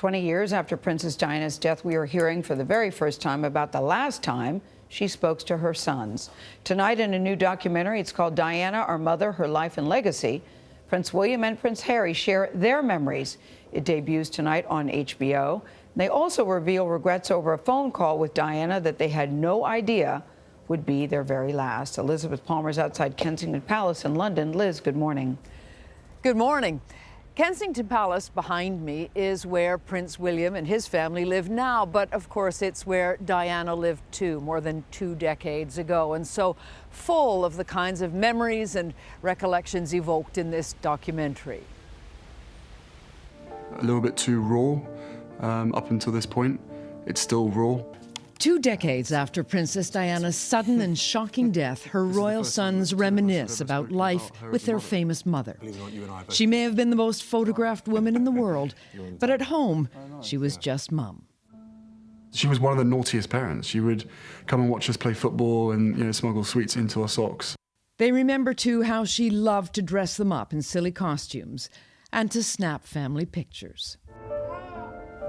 20 years after Princess Diana's death, we are hearing for the very first time about the last time she spoke to her sons. Tonight in a new documentary, it's called Diana, Our Mother, Her Life and Legacy. Prince William and Prince Harry share their memories. It debuts tonight on HBO. They also reveal regrets over a phone call with Diana that they had no idea would be their very last. Elizabeth Palmer's outside Kensington Palace in London. Liz, good morning. Good morning. Kensington Palace behind me is where Prince William and his family live now, but of course it's where Diana lived too, more than 2 decades ago, and so full of the kinds of memories and recollections evoked in this documentary. A little bit too raw up until this point. It's still raw. 2 decades after Princess Diana's sudden and shocking death, her royal sons reminisce about life with their famous mother. She may have been the most photographed woman in the world, but at home, she was just mum. She was one of the naughtiest parents. She would come and watch us play football and, smuggle sweets into our socks. They remember, too, how she loved to dress them up in silly costumes and to snap family pictures.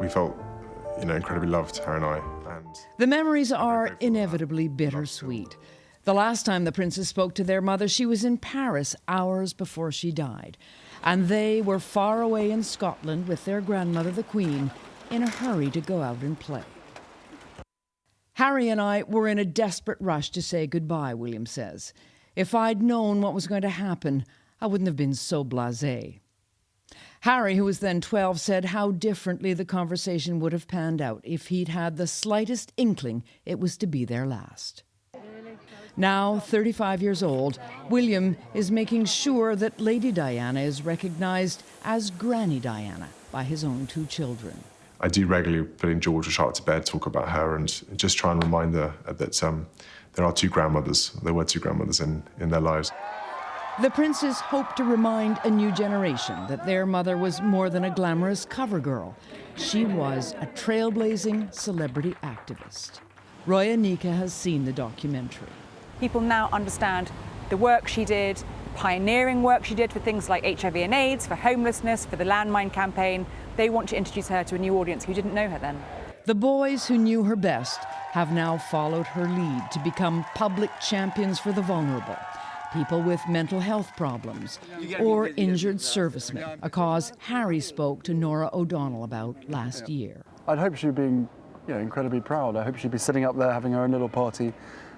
We felt, incredibly loved, her and I. The memories are inevitably bittersweet. The last time the princes spoke to their mother, she was in Paris hours before she died. And they were far away in Scotland with their grandmother, the Queen, in a hurry to go out and play. Harry and I were in a desperate rush to say goodbye, William says. If I'd known what was going to happen, I wouldn't have been so blasé. Harry, who was then 12, said how differently the conversation would have panned out if he'd had the slightest inkling it was to be their last. Now, 35 years old, William is making sure that Lady Diana is recognized as Granny Diana by his own 2 children. I do regularly, putting George or Charlotte to bed, talk about her and just try and remind her that there are 2 grandmothers. There were 2 grandmothers in their lives. The princes hope to remind a new generation that their mother was more than a glamorous cover girl. She was a trailblazing celebrity activist. Roya Nika has seen the documentary. People now understand the work she did, the pioneering work she did for things like HIV and AIDS, for homelessness, for the landmine campaign. They want to introduce her to a new audience who didn't know her then. The boys who knew her best have now followed her lead to become public champions for the vulnerable. People with mental health problems or injured servicemen, a cause Harry spoke to Norah O'Donnell about last year. I'd hope she'd be incredibly proud. I hope she'd be sitting up there having her own little party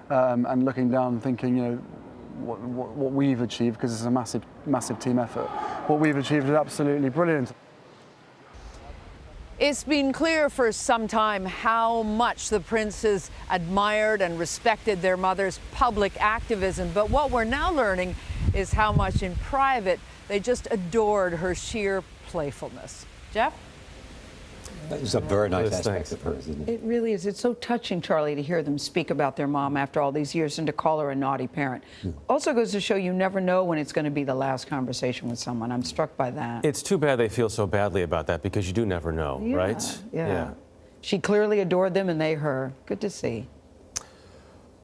and looking down thinking, what we've achieved, because it's a massive team effort. What we've achieved is absolutely brilliant. It's been clear for some time how much the princes admired and respected their mother's public activism, but what we're now learning is how much in private they just adored her sheer playfulness. Jeff? That was a very nice aspect of her, isn't it? It really is. It's so touching, Charlie, to hear them speak about their mom after all these years and to call her a naughty parent. Also goes to show you never know when it's going to be the last conversation with someone. I'm struck by that. It's too bad they feel so badly about that because you do never know, right? Yeah. She clearly adored them and they her. Good to see.